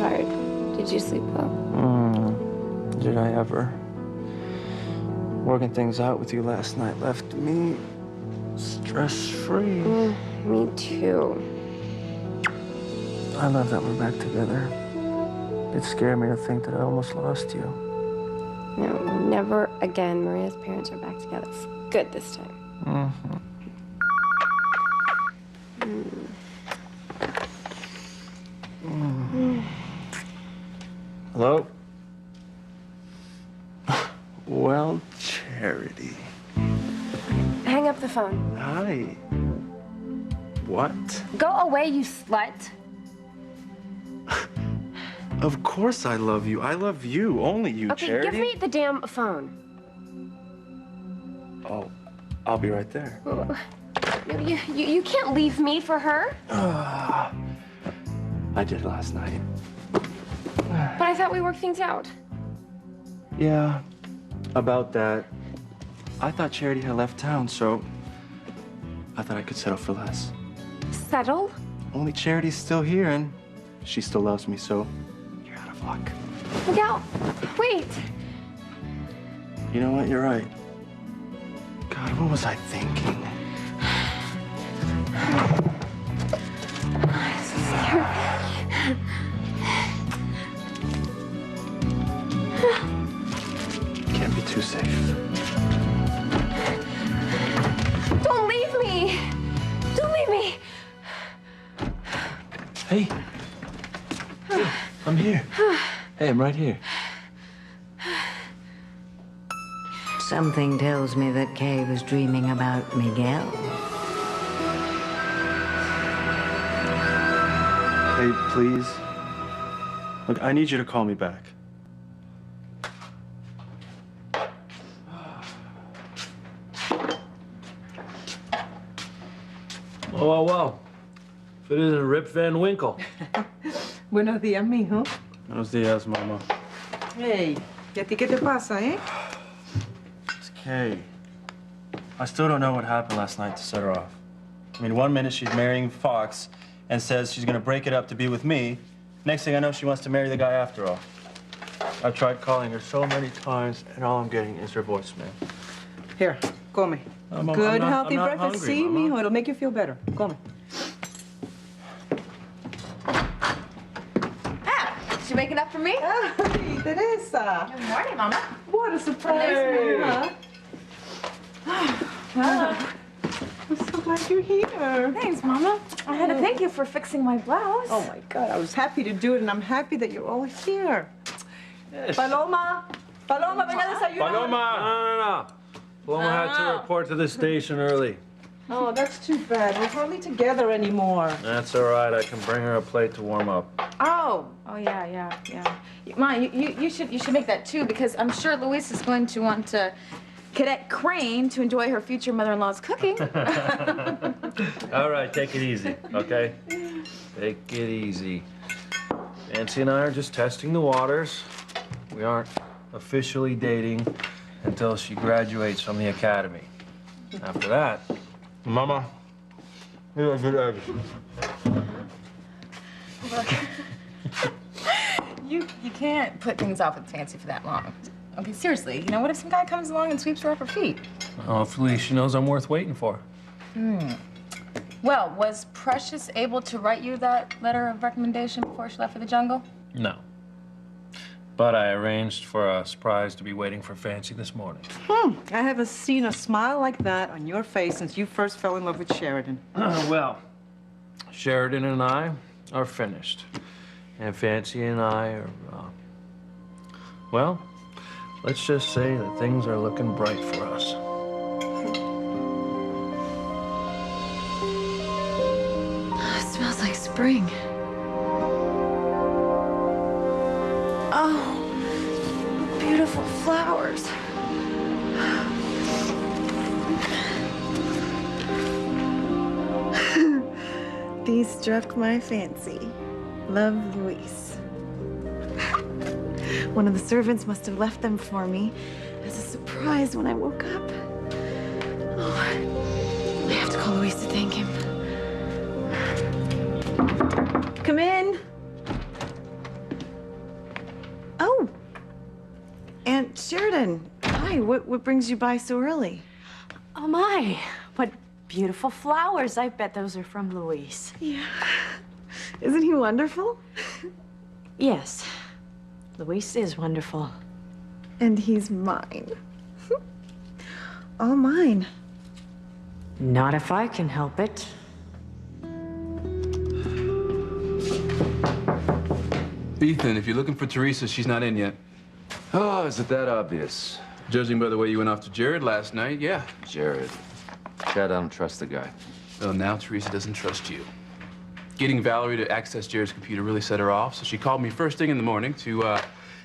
tired. Did you sleep well? Did I ever? Working things out with you last night left me stress-free. Me too. I love that we're back together. It scared me to think that I almost lost you. No, never again. Maria's parents are back together. It's good this time. Hello? Well, Charity. Hang up the phone. Hi. What? Go away, you slut. Of course I love you. I love you. Only you, Okay, Charity. give me the damn phone. Oh, I'll be right there. You can't leave me for her. I did last night. But I thought we worked things out. Yeah, about that. I thought Charity had left town, so I thought I could settle for less. Settle? Only Charity's still here, and she still loves me, so you're out of luck. Look out. Wait. You know what? You're right. God, what was I thinking? Can't be too safe. Don't leave me. Don't leave me. Hey. Hey, I'm here. Hey, I'm right here. Something tells me that Kay was dreaming about Miguel. Hey, please. Look, I need you to call me back. Well. If it isn't Rip Van Winkle. Buenos días, mijo. Buenos dias, Mama. Hey, ¿y a ti qué te pasa, eh? It's Kay. I still don't know what happened last night to set her off. I mean, one minute she's marrying Fox and says she's gonna break it up to be with me. Next thing I know, she wants to marry the guy after all. I've tried calling her so many times, and all I'm getting is her voicemail. Here, come. Good, healthy breakfast. Hungry, See, Mama. mijo, it'll make you feel better. Come. You making up for me? Hey, Teresa. Good morning, Mama. What a surprise, huh? I'm so glad you're here. Thanks, Mama. I had to thank you for fixing my blouse. Oh, my God. I was happy to do it, and I'm happy that you're all here. Yes. Paloma, venga a desayunar. Paloma! No. Paloma had to report to the station early. Oh, that's too bad. We're hardly together anymore. That's all right. I can bring her a plate to warm up. Oh, yeah. Ma, you should make that too, because I'm sure Luis is going to want Cadet Crane to enjoy her future mother-in-law's cooking. All right, take it easy, okay? Take it easy. Nancy and I are just testing the waters. We aren't officially dating until she graduates from the academy. After that, Mama, you're a good egg. Look, you can't put things off with Fancy for that long. Okay, seriously, what if some guy comes along and sweeps her off her feet? hopefully she knows I'm worth waiting for. Well, was Precious able to write you that letter of recommendation before she left for the jungle? No. But I arranged for a surprise to be waiting for Fancy this morning. I haven't seen a smile like that on your face since you first fell in love with Sheridan. Well, Sheridan and I are finished. And Fancy and I are, well, let's just say that things are looking bright for us. It smells like spring. Oh, beautiful flowers. These struck my fancy. Love, Luis. One of the servants must have left them for me as a surprise when I woke up. Oh, I have to call Luis to thank him. Come in. Sheridan, hi. What brings you by so early? Oh my, what beautiful flowers. I bet those are from Luis. Yeah. Isn't he wonderful? Yes, Luis is wonderful. And he's mine. All mine. Not if I can help it. Ethan, if you're looking for Teresa, she's not in yet. Oh, is it that obvious? Judging by the way you went off to Jared last night, yeah. Jared. Chad, I don't trust the guy. Well, now Teresa doesn't trust you. Getting Valerie to access Jared's computer really set her off, so she called me first thing in the morning to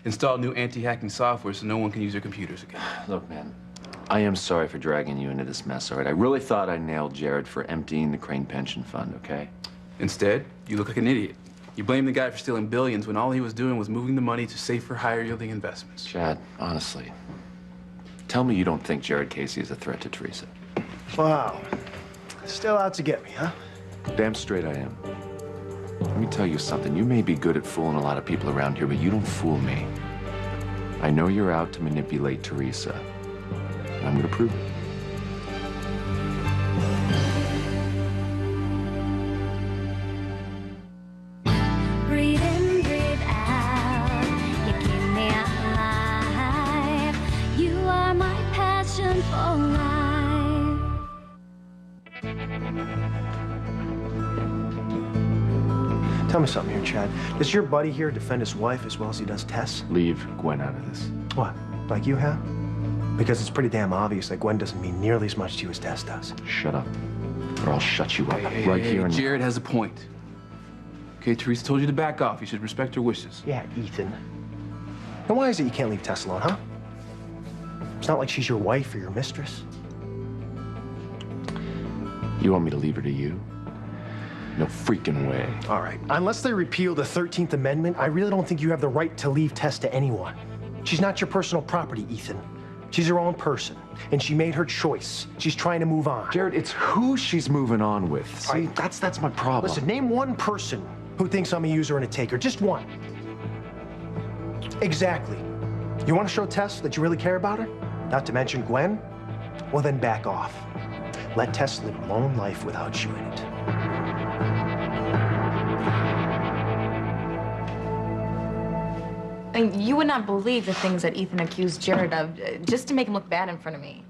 install new anti-hacking software so no one can use her computers again. Look, man, I am sorry for dragging you into this mess, all right? I really thought I nailed Jared for emptying the Crane pension fund, okay? Instead, you look like an idiot. You blame the guy for stealing billions when all he was doing was moving the money to safer, higher-yielding investments. Chad, honestly, tell me you don't think Jared Casey is a threat to Teresa. Wow. Still out to get me, huh? Damn straight I am. Let me tell you something. You may be good at fooling a lot of people around here, but you don't fool me. I know you're out to manipulate Teresa. And I'm gonna prove it. Breathe in, breathe out. You keep me alive. You are my passion for life. Tell me something here, Chad. Does your buddy here defend his wife as well as he does Tess? Leave Gwen out of this. What? Like you have? Because it's pretty damn obvious that Gwen doesn't mean nearly as much to you as Tess does. Shut up, or I'll shut you up right here and now. Jared has a point. Okay, Teresa told you to back off. You should respect her wishes. Yeah, Ethan. Then why is it you can't leave Tess alone, huh? It's not like she's your wife or your mistress. You want me to leave her to you? No freaking way. All right. Unless they repeal the 13th Amendment, I really don't think you have the right to leave Tess to anyone. She's not your personal property, Ethan. She's her own person, and she made her choice. She's trying to move on. Jared, it's who she's moving on with. See, that's my problem. Listen, name one person who thinks I'm a user and a taker. Just one. Exactly. You want to show Tess that you really care about her? Not to mention Gwen? Well, then back off. Let Tess live her own life without you in it. And you would not believe the things that Ethan accused Jared of, just to make him look bad in front of me.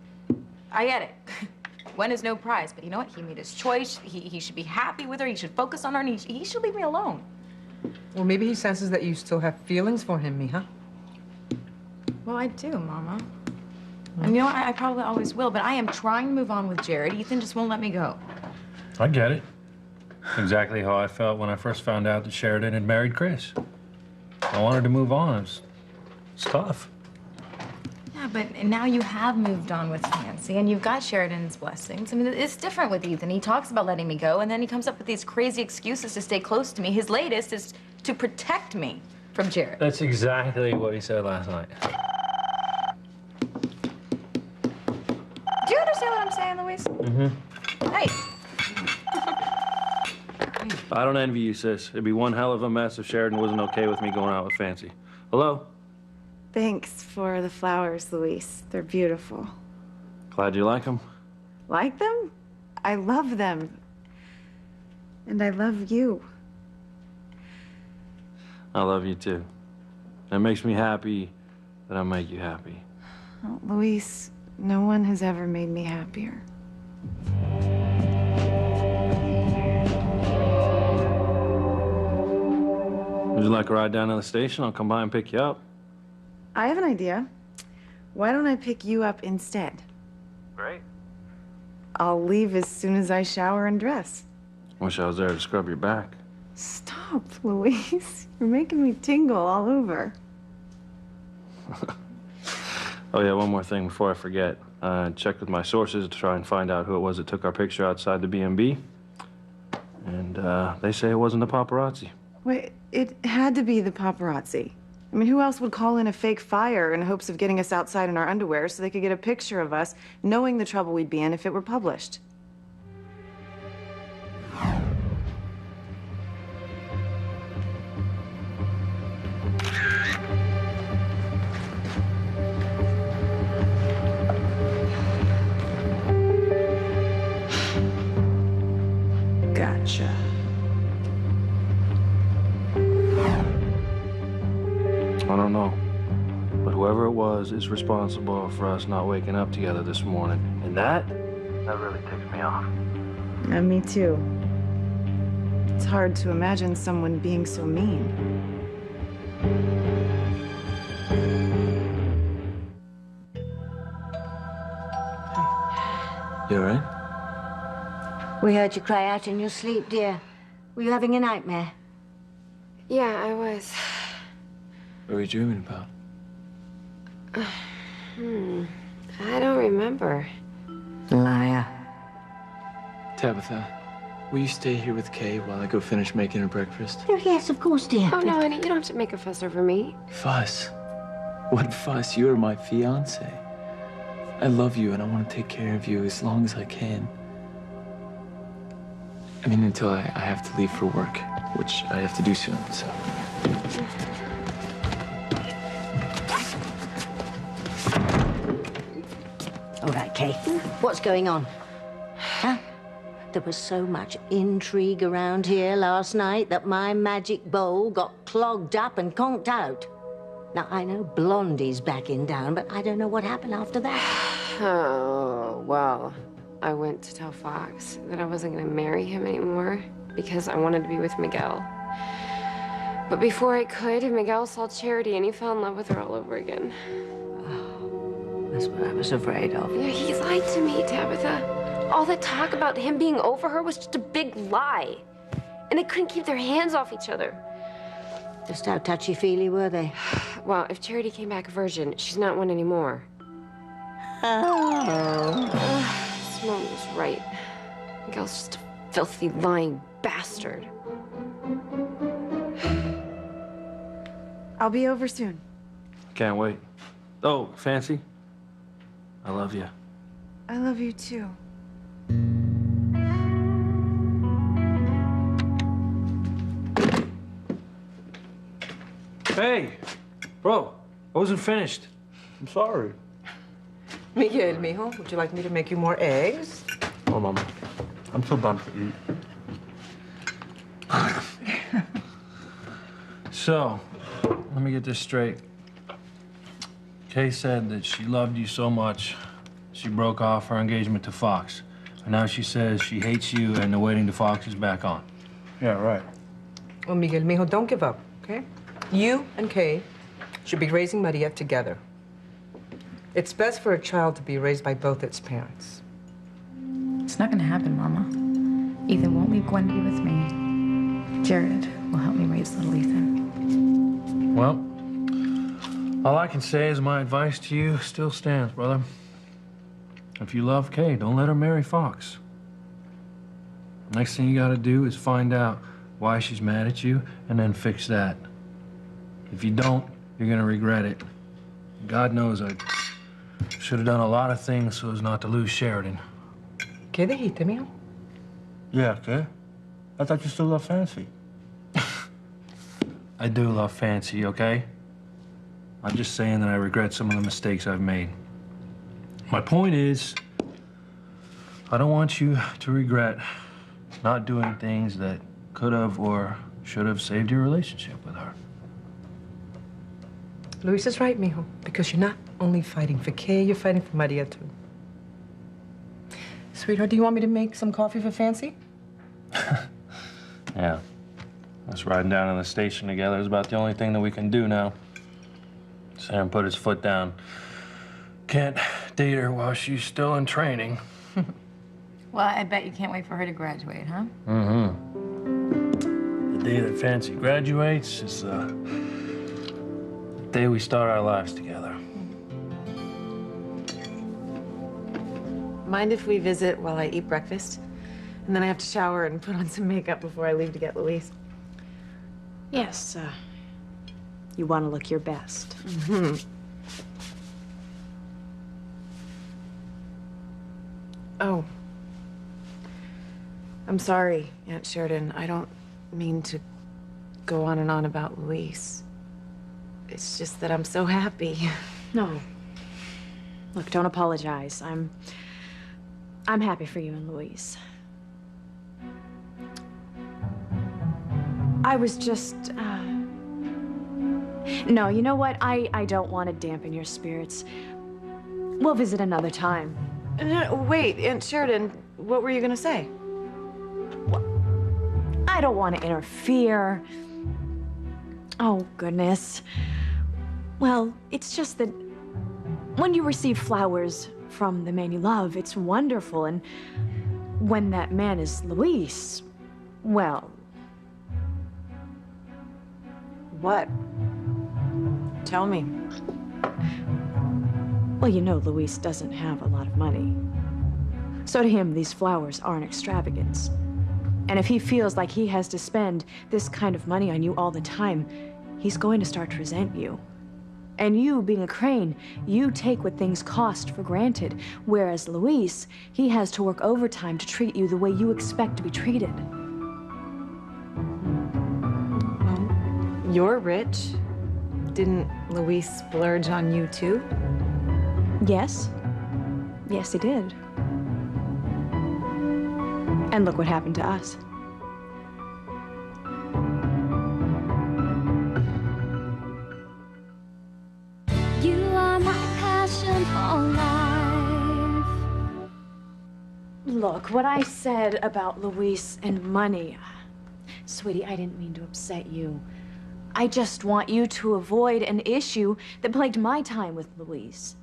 I get it. Gwen is no prize, but you know what? He made his choice. He should be happy with her. He should focus on her, and he should leave me alone. Well, maybe he senses that you still have feelings for him, Mija. Well, I do, Mama. And you know, I probably always will, but I am trying to move on with Jared. Ethan just won't let me go. I get it. Exactly how I felt when I first found out that Sheridan had married Chris. I wanted to move on. It's tough. Yeah, but now you have moved on with Nancy, and you've got Sheridan's blessings. I mean, it's different with Ethan. He talks about letting me go, and then he comes up with these crazy excuses to stay close to me. His latest is to protect me from Jared. That's exactly what he said last night. Do you understand what I'm saying, Luis? Mm-hmm. Hey. I don't envy you, sis. It'd be one hell of a mess if Sheridan wasn't okay with me going out with Fancy. Hello? Thanks for the flowers, Luis. They're beautiful. Glad you like them. Like them? I love them. And I love you. I love you, too. It makes me happy that I make you happy. Oh, Luis, no one has ever made me happier. Would you like a ride down to the station? I'll come by and pick you up. I have an idea. Why don't I pick you up instead? Great. I'll leave as soon as I shower and dress. Wish I was there to scrub your back. Stop, Luis. You're making me tingle all over. Oh, yeah, one more thing before I forget. I checked with my sources to try and find out who it was that took our picture outside the B&B. And they say it wasn't the paparazzi. Wait, it had to be the paparazzi. I mean, who else would call in a fake fire in hopes of getting us outside in our underwear so they could get a picture of us, knowing the trouble we'd be in if it were published? Gotcha. I don't know. But whoever it was is responsible for us not waking up together this morning. And that really ticks me off. And me too. It's hard to imagine someone being so mean. You all right? We heard you cry out in your sleep, dear. Were you having a nightmare? Yeah, I was. What were you dreaming about? I don't remember. Liar. Tabitha, will you stay here with Kay while I go finish making her breakfast? Oh, yes, of course, dear. Oh, no, honey, you don't have to make a fuss over me. Fuss? What fuss? You're my fiance. I love you and I want to take care of you as long as I can. I mean, until I have to leave for work, which I have to do soon, so. All right, Kay. What's going on? Huh? There was so much intrigue around here last night that my magic bowl got clogged up and conked out. Now, I know Blondie's backing down, but I don't know what happened after that. Oh, well, I went to tell Fox that I wasn't going to marry him anymore because I wanted to be with Miguel. But before I could, Miguel saw Charity and he fell in love with her all over again. Oh, that's what I was afraid of. Yeah, he lied to me, Tabitha. All that talk about him being over her was just a big lie. And they couldn't keep their hands off each other. Just how touchy-feely were they? Well, if Charity came back a virgin, she's not one anymore. Oh. Simone was right. Miguel's just a filthy, lying bastard. I'll be over soon. Can't wait. Oh, Fancy, I love you. I love you too. Hey, bro, I wasn't finished. I'm sorry. Miguel, mijo, would you like me to make you more eggs? Oh, Mama. I'm so done to eat. So, let me get this straight. Kay said that she loved you so much, she broke off her engagement to Fox. And now she says she hates you and the waiting to Fox is back on. Yeah, right. Well, Miguel, mijo, don't give up, okay? You and Kay should be raising Maria together. It's best for a child to be raised by both its parents. It's not gonna happen, Mama. Ethan won't leave Gwen to be with me. Jared will help me raise little Ethan. Well, all I can say is my advice to you still stands, brother. If you love Kay, don't let her marry Fox. Next thing you gotta do is find out why she's mad at you and then fix that. If you don't, you're gonna regret it. God knows I should have done a lot of things so as not to lose Sheridan. ¿Qué dijiste, mijo? Yeah, okay. I thought you still love Fancy. I do love Fancy, okay? I'm just saying that I regret some of the mistakes I've made. My point is, I don't want you to regret not doing things that could have or should have saved your relationship with her. Luis is right, mijo, because you're not only fighting for Kay, you're fighting for Maria, too. Sweetheart, do you want me to make some coffee for Fancy? Yeah. Us riding down to the station together is about the only thing that we can do now. Sam put his foot down. Can't date her while she's still in training. Well, I bet you can't wait for her to graduate, huh? Mm-hmm. The day that Fancy graduates is the day we start our lives together. Mind if we visit while I eat breakfast? And then I have to shower and put on some makeup before I leave to get Luis. Yes, you want to look your best. Mm-hmm. Oh. I'm sorry, Aunt Sheridan. I don't mean to go on and on about Luis. It's just that I'm so happy. No. Look, don't apologize. I'm happy for you and Luis. I was just, No, you know what? I don't want to dampen your spirits. We'll visit another time. No, wait, Aunt Sheridan, what were you gonna say? I don't want to interfere. Oh, goodness. Well, it's just that when you receive flowers from the man you love, it's wonderful. And when that man is Luis, well... What? Tell me. Well, you know Luis doesn't have a lot of money. So to him, these flowers are an extravagance. And if he feels like he has to spend this kind of money on you all the time, he's going to start to resent you. And you, being a Crane, you take what things cost for granted. Whereas Luis, he has to work overtime to treat you the way you expect to be treated. Well, you're rich. Didn't Luis splurge on you too? Yes. Yes, he did. And look what happened to us. You are my passion for life. Look, what I said about Luis and money. Sweetie, I didn't mean to upset you. I just want you to avoid an issue that plagued my time with Luis.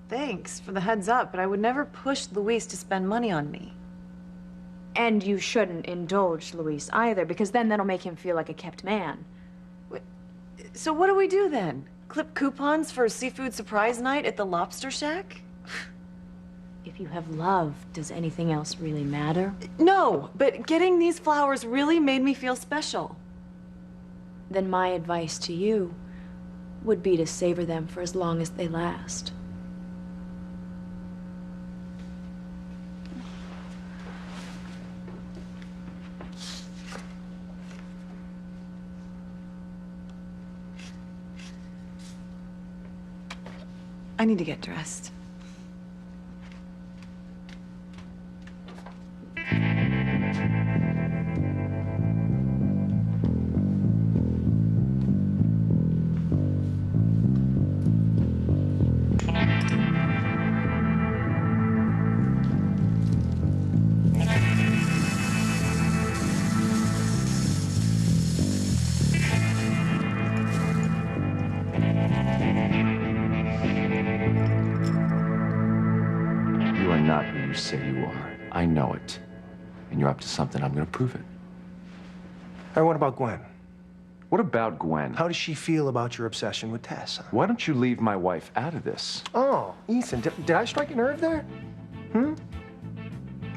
Thanks for the heads up, but I would never push Luis to spend money on me. And you shouldn't indulge Luis either, because then that'll make him feel like a kept man. So what do we do then? Clip coupons for a seafood surprise night at the Lobster Shack? If you have love, does anything else really matter? No, but getting these flowers really made me feel special. Then my advice to you would be to savor them for as long as they last. I need to get dressed. Not who you say you are. I know it. And you're up to something. I'm going to prove it. And what about Gwen? What about Gwen? How does she feel about your obsession with Tess? Why don't you leave my wife out of this? Oh, Ethan, did I strike a nerve there?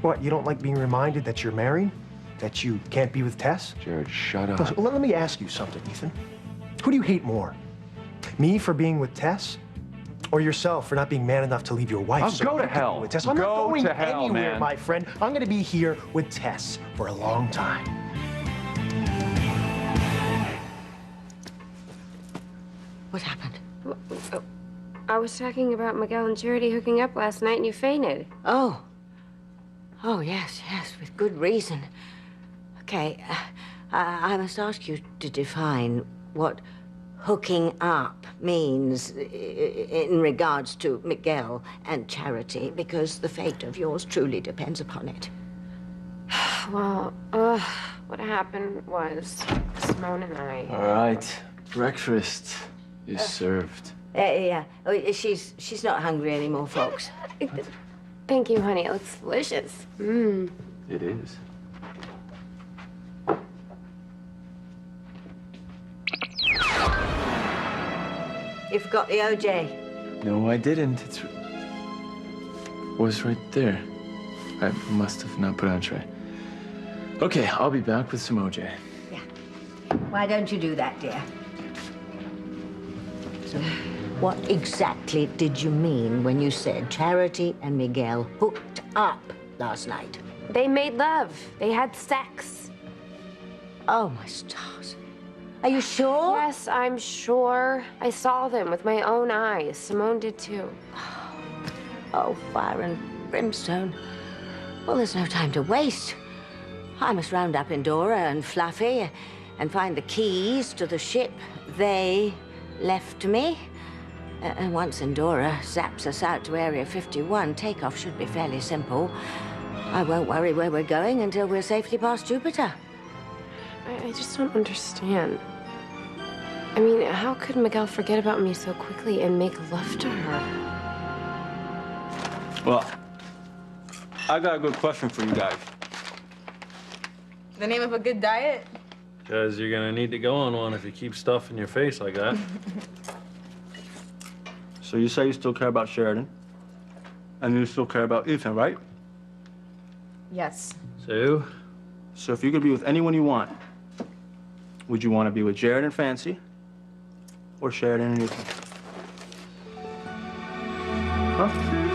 What, you don't like being reminded that you're married? That you can't be with Tess? Jared, shut up. Listen, let me ask you something, Ethan. Who do you hate more? Me for being with Tess? Or yourself for not being man enough to leave your wife? I'll go to hell. With Tess. I'm not going anywhere, my friend. I'm going to be here with Tess for a long time. What happened? I was talking about Miguel and Charity hooking up last night and you fainted. Oh. Oh, yes, with good reason. Okay, I must ask you to define what hooking up means in regards to Miguel and Charity, because the fate of yours truly depends upon it. Well, what happened was Simone and I... All right, breakfast is served. Yeah, she's not hungry anymore, folks. Thank you, honey. It looks delicious. Mmm. It is. You forgot the OJ. No, I didn't. It was right there. I must have not put it on tray. Okay, I'll be back with some OJ. Yeah. Why don't you do that, dear? So, what exactly did you mean when you said Charity and Miguel hooked up last night? They made love. They had sex. Oh, my stars. Are you sure? Yes, I'm sure. I saw them with my own eyes. Simone did too. Oh, fire and brimstone. Well, there's no time to waste. I must round up Endora and Fluffy and find the keys to the ship they left me. And once Endora zaps us out to Area 51, takeoff should be fairly simple. I won't worry where we're going until we're safely past Jupiter. I just don't understand. I mean, how could Miguel forget about me so quickly and make love to her? Well, I got a good question for you guys. The name of a good diet? Because you're gonna need to go on one if you keep stuffing your face like that. So you say you still care about Sheridan, and you still care about Ethan, right? Yes. So if you could be with anyone you want, would you want to be with Jared and Fancy, or Sheridan and Ethan? Huh?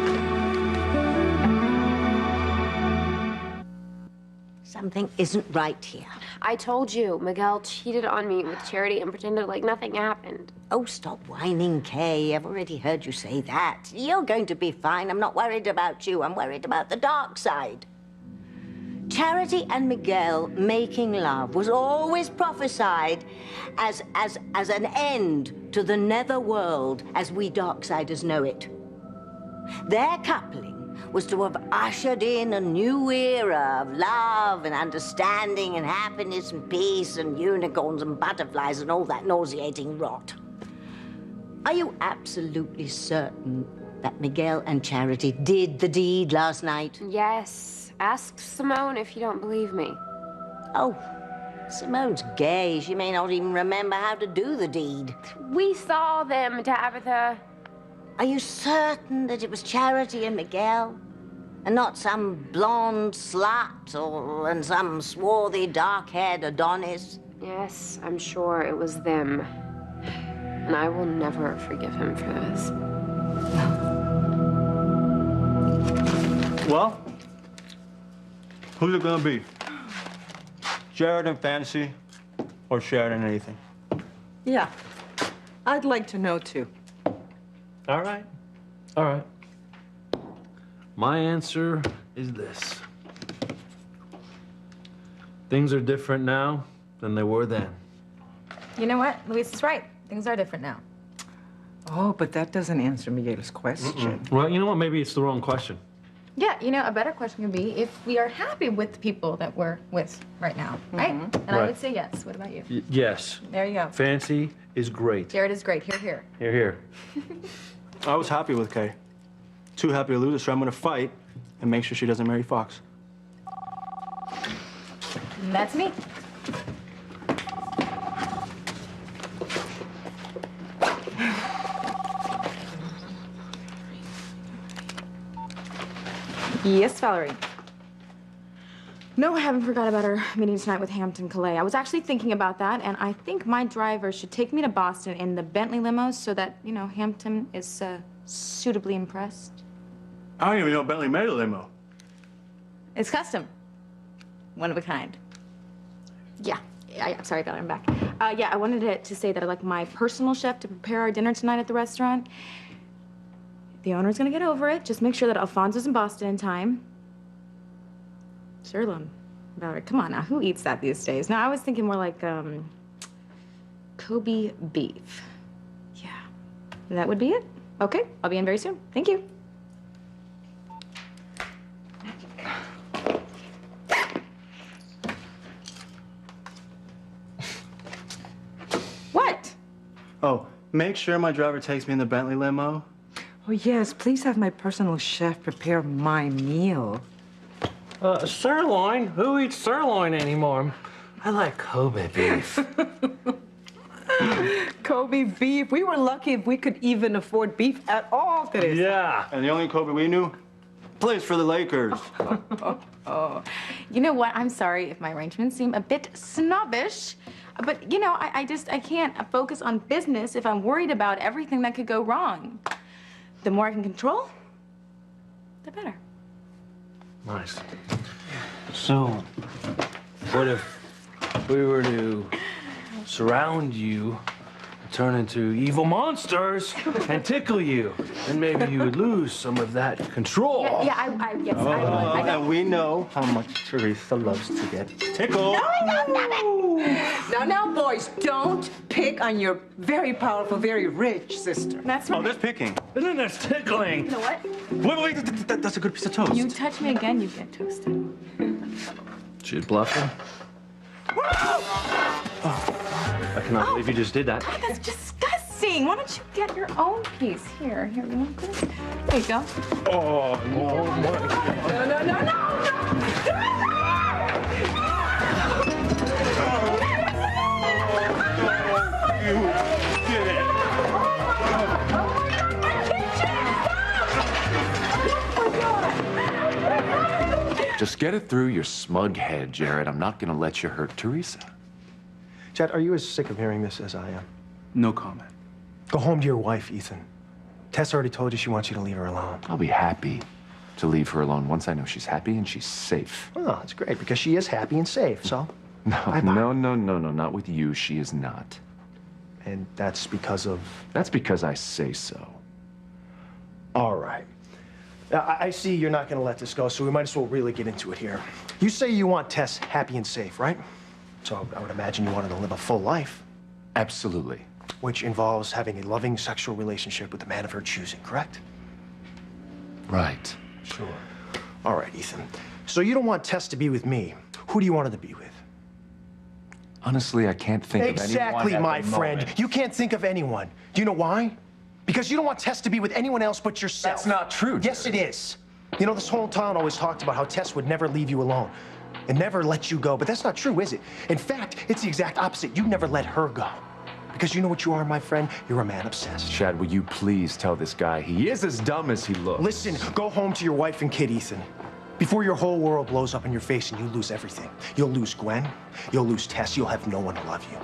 Something isn't right here. I told you, Miguel cheated on me with Charity and pretended like nothing happened. Oh, stop whining, Kay. I've already heard you say that. You're going to be fine. I'm not worried about you. I'm worried about the dark side. Charity and Miguel making love was always prophesied as an end to the netherworld as we Darksiders know it. Their coupling was to have ushered in a new era of love and understanding and happiness and peace and unicorns and butterflies and all that nauseating rot. Are you absolutely certain that Miguel and Charity did the deed last night? Yes. Ask Simone if you don't believe me. Oh, Simone's gay. She may not even remember how to do the deed. We saw them, Tabitha. Are you certain that it was Charity and Miguel? And not some blonde slut and some swarthy, dark-haired Adonis? Yes, I'm sure it was them. And I will never forgive him for this. Well, who's it gonna be? Jared and Fancy, or Sheridan and Ethan? Yeah. I'd like to know, too. all right. All right. My answer is this. Things are different now than they were then. You know what? Luis is right. Things are different now. Oh, but that doesn't answer Miguel's question. Well, you know what? Maybe it's the wrong question. Yeah, you know, a better question could be if we are happy with the people that we're with right now, right? And I Right. would say yes. What about you? Yes. There you go. Fancy is great. Jared is great. Here, here. Here, here. I was happy with Kay. Too happy to lose her, so I'm gonna fight and make sure she doesn't marry Fox. And that's me. Yes, Valerie. No, I haven't forgot about our meeting tonight with Hampton Calais. I was actually thinking about that, and I think my driver should take me to Boston in the Bentley limo so that, you know, Hampton is suitably impressed. I don't even know Bentley made a limo. It's custom. One of a kind. Yeah. Sorry, Valerie, I'm back. Yeah, I wanted to say that I'd like my personal chef to prepare our dinner tonight at the restaurant. The owner's gonna get over it. Just make sure that Alfonso's in Boston in time. Sirloin. Valerie, come on now. Who eats that these days? No, I was thinking more like, Kobe beef. Yeah. That would be it. Okay, I'll be in very soon. Thank you. What? Oh, make sure my driver takes me in the Bentley limo. Oh, yes, please have my personal chef prepare my meal. Sirloin? Who eats sirloin anymore? I like Kobe beef. Kobe beef. We were lucky if we could even afford beef at all today. Yeah. And the only Kobe we knew plays for the Lakers. Oh. You know what? I'm sorry if my arrangements seem a bit snobbish, but, you know, I can't focus on business if I'm worried about everything that could go wrong. The more I can control, the better. Nice. So, what if we were to surround you, turn into evil monsters, and tickle you? then maybe you would lose some of that control. Yes, I would. And we know how much Teresa loves to get tickled. Now, boys, don't pick on your very powerful, very rich sister. That's right. Oh, there's picking. And then there's tickling. You know what? Wait, that's a good piece of toast. You touch me again, you get toasted. She's bluffing. I cannot believe you just did that. God, that's disgusting. Why don't you get your own piece? Here, you want this? There you go. Oh, no, my God. No. Just get it through your smug head, Jared. I'm not gonna let you hurt Teresa. Chad, are you as sick of hearing this as I am? No comment. Go home to your wife, Ethan. Tess already told you she wants you to leave her alone. I'll be happy to leave her alone once I know she's happy and she's safe. Oh, that's great, because she is happy and safe, so... No, not with you. She is not. And that's because of... That's because I say so. All right. I see you're not going to let this go, so we might as well really get into it here. You say you want Tess happy and safe, right? So I would imagine you want her to live a full life. Absolutely. Which involves having a loving sexual relationship with a man of her choosing, correct? Right. Sure. All right, Ethan. So you don't want Tess to be with me. Who do you want her to be with? Honestly, I can't think of anyone. Exactly, my at the friend. moment. You can't think of anyone. Do you know why? Because you don't want Tess to be with anyone else but yourself. That's not true, Yes, it is. You know, this whole town always talked about how Tess would never leave you alone and never let you go, but that's not true, is it? In fact, it's the exact opposite. You never let her go. Because you know what you are, my friend? You're a man obsessed. Chad, will you please tell this guy he is as dumb as he looks? Listen, go home to your wife and kid, Ethan. Before your whole world blows up in your face and you lose everything. You'll lose Gwen, you'll lose Tess, you'll have no one to love you.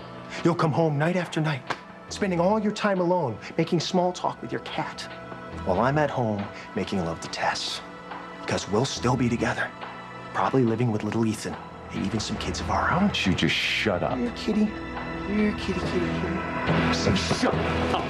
You'll come home night after night, spending all your time alone, making small talk with your cat, while I'm at home making love to Tess. Because we'll still be together, probably living with little Ethan and even some kids of our own. You just shut up. Here, kitty. Here, kitty, kitty, kitty. So shut up.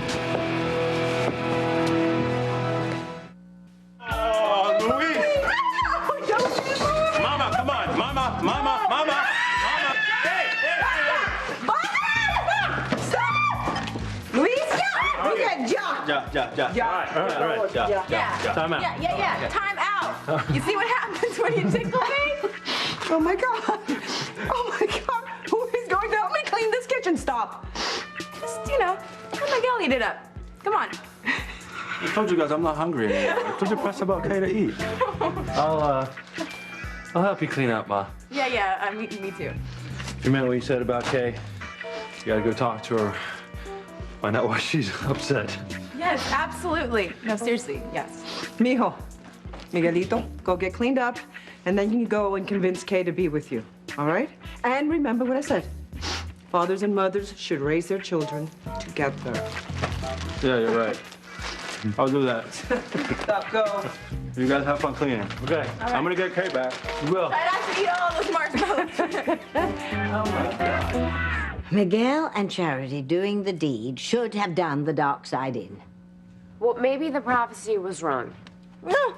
Yeah. Time out. Yeah. Time out. You see what happens when you tickle me? Oh my God. Oh my God. Who is going to help me clean this kitchen? Stop. Just, let Miguel eat it up. Come on. I told you guys I'm not hungry anymore. I told you press about okay to eat. I'll help you clean up, Ma. Yeah. Me too. You meant what you said about Kay? You gotta go talk to her. Find out why she's upset. Yes, absolutely. No, seriously, yes. Mijo, Miguelito, go get cleaned up, and then you can go and convince Kay to be with you, all right? And remember what I said. Fathers and mothers should raise their children together. Yeah, you're right. I'll do that. Stop, go. You guys have fun cleaning. Okay. right. I'm gonna get Kay back. You will. Try not to eat all those marshmallows. Oh my God. Miguel and Charity doing the deed should have done the dark side in. Well, maybe the prophecy was wrong. No.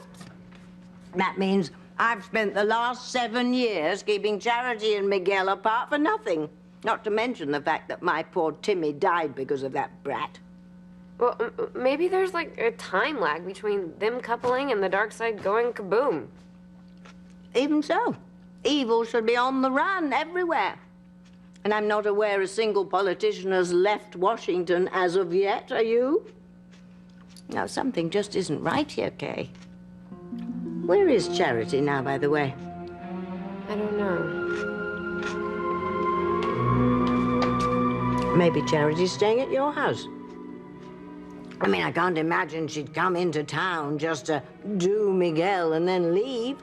That means I've spent the last 7 years keeping Charity and Miguel apart for nothing. Not to mention the fact that my poor Timmy died because of that brat. Well, maybe there's like a time lag between them coupling and the dark side going kaboom. Even so, evil should be on the run everywhere. And I'm not aware a single politician has left Washington as of yet, are you? Now, something just isn't right here, Kay. Where is Charity now, by the way? I don't know. Maybe Charity's staying at your house. I mean, I can't imagine she'd come into town just to do Miguel and then leave.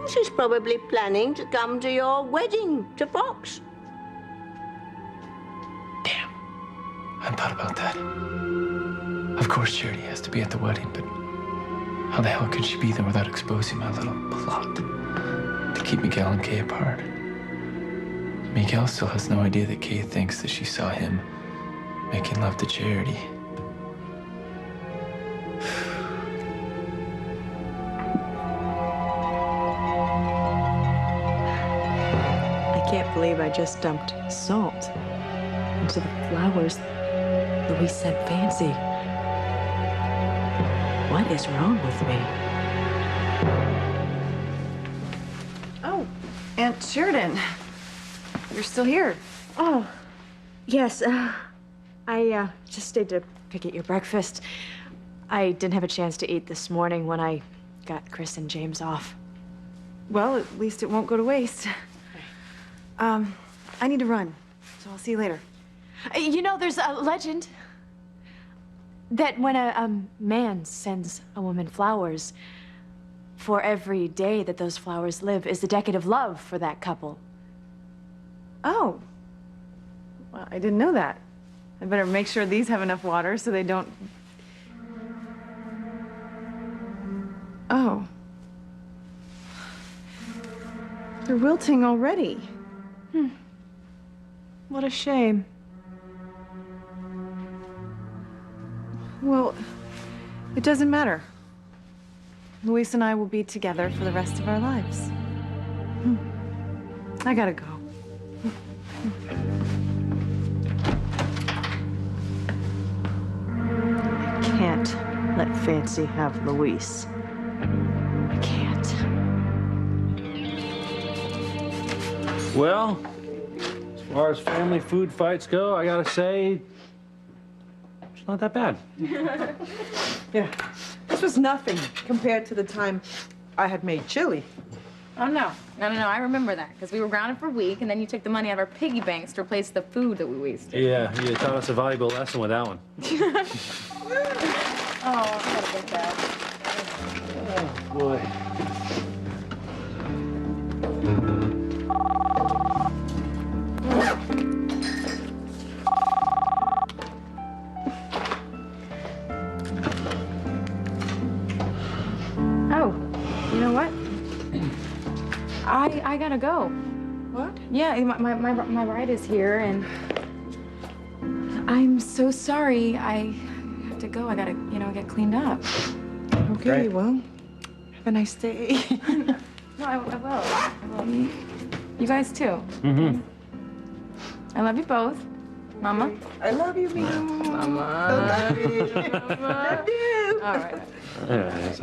She's probably planning to come to your wedding to Fox. Damn. I hadn't thought about that. Of course Charity has to be at the wedding, but how the hell could she be there without exposing my little plot to keep Miguel and Kay apart? Miguel still has no idea that Kay thinks that she saw him making love to Charity. can't believe I just dumped salt into the flowers Louise said fancy. What is wrong with me? Oh, Aunt Sheridan. You're still here. Oh, yes. I just stayed to pick at your breakfast. I didn't have a chance to eat this morning when I got Chris and James off. Well, at least it won't go to waste. I need to run, so I'll see you later. You know, there's a legend that when a man sends a woman flowers, for every day that those flowers live is a decade of love for that couple. Oh. Well, I didn't know that. I better make sure these have enough water so they don't... Oh. They're wilting already. What a shame. Well, it doesn't matter. Luis and I will be together for the rest of our lives. I gotta go. I can't let Fancy have Luis. I can't. Well, as far as family food fights go, I gotta say, it's not that bad. Yeah, this was nothing compared to the time I had made chili. Oh, no. No, I remember that, because we were grounded for a week, and then you took the money out of our piggy banks to replace the food that we wasted. Yeah, you taught us a valuable lesson with that one. Oh, I gotta get that. Oh, boy. Oh, you know what? I gotta go. What? Yeah, my ride is here, and I'm so sorry. I have to go. I gotta, get cleaned up. Okay, well, have a nice day. No, I will. I will. You guys too. Mm-hmm. I love you both. Mama. I love you, Mia. Mama. I love you. Love you. All right. Yes.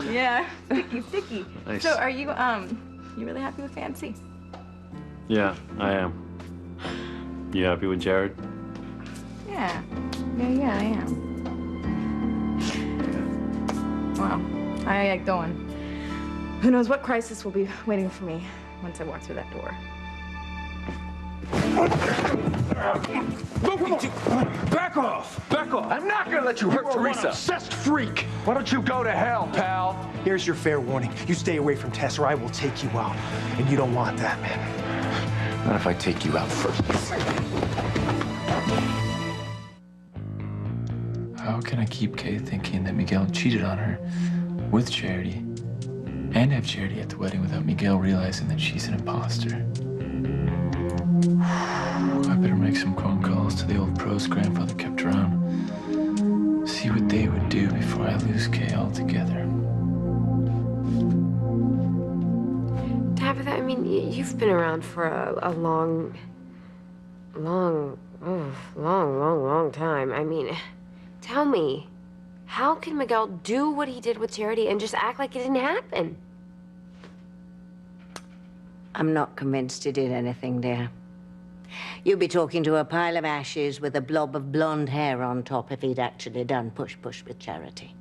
Yeah. Sticky. Nice. So are you you really happy with Fancy? Yeah, I am. You happy with Jared? Yeah, I am. Well, I get going. Who knows what crisis will be waiting for me once I walk through that door. Back off! Back off! I'm not gonna let you hurt Teresa. An obsessed freak! Why don't you go to hell, pal? Here's your fair warning. You stay away from Tess or I will take you out. And you don't want that, man. Not if I take you out first. How can I keep Kay thinking that Miguel cheated on her with Charity and have Charity at the wedding without Miguel realizing that she's an imposter? I better make some phone calls to the old pros grandfather kept around. See what they would do before I lose Kay altogether. Tabitha, I mean, you've been around for a long time. I mean, tell me, how can Miguel do what he did with Charity and just act like it didn't happen? I'm not convinced he did anything, dear. You'd be talking to a pile of ashes with a blob of blonde hair on top if he'd actually done push-push with Charity.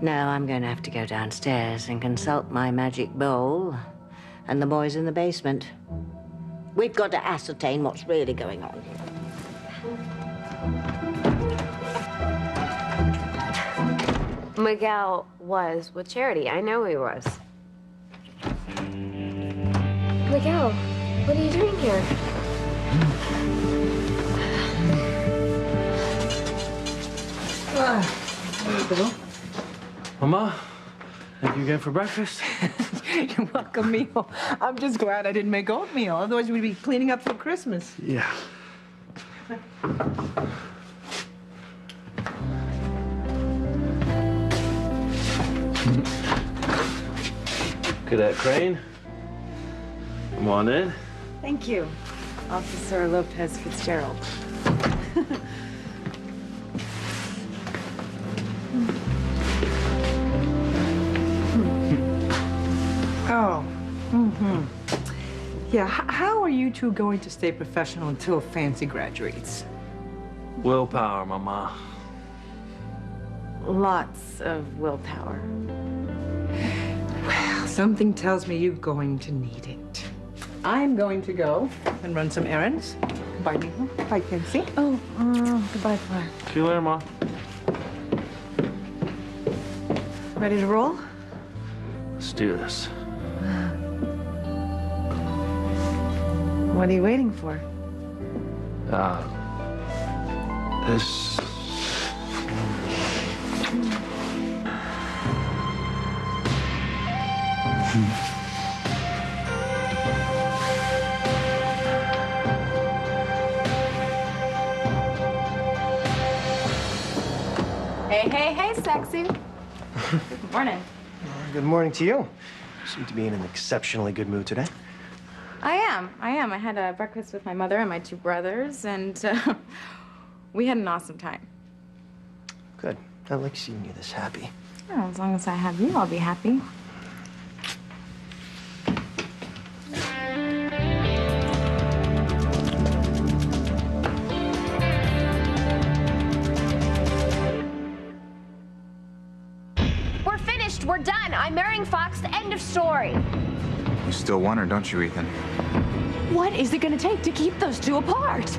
Now I'm going to have to go downstairs and consult my magic bowl and the boys in the basement. We've got to ascertain what's really going on. Miguel was with Charity. I know he was. Miguel, what are you doing here? Mama, thank you again for breakfast. You're welcome, meal. I'm just glad I didn't make oatmeal. Otherwise, we'd be cleaning up for Christmas. Yeah. Look at that crane. Come on in. Thank you, Officer Lopez Fitzgerald. Oh. Mm-hmm. Yeah, how are you two going to stay professional until Fancy graduates? Willpower, Mama. Lots of willpower. Well, something tells me you're going to need it. I'm going to go and run some errands. Bye, Neha. Bye, Fancy. Oh, goodbye, Fleur. See you later, Ma. Ready to roll? Let's do this. What are you waiting for? This... Hey, hey, hey, sexy. Good morning. Good morning to you. You seem to be in an exceptionally good mood today. I am. I had breakfast with my mother and my two brothers, and we had an awesome time. Good. I like seeing you this happy. Oh, as long as I have you, I'll be happy. We're finished. We're done. I'm marrying Fox. The end of story. You still want her, don't you, Ethan? What is it gonna take to keep those two apart?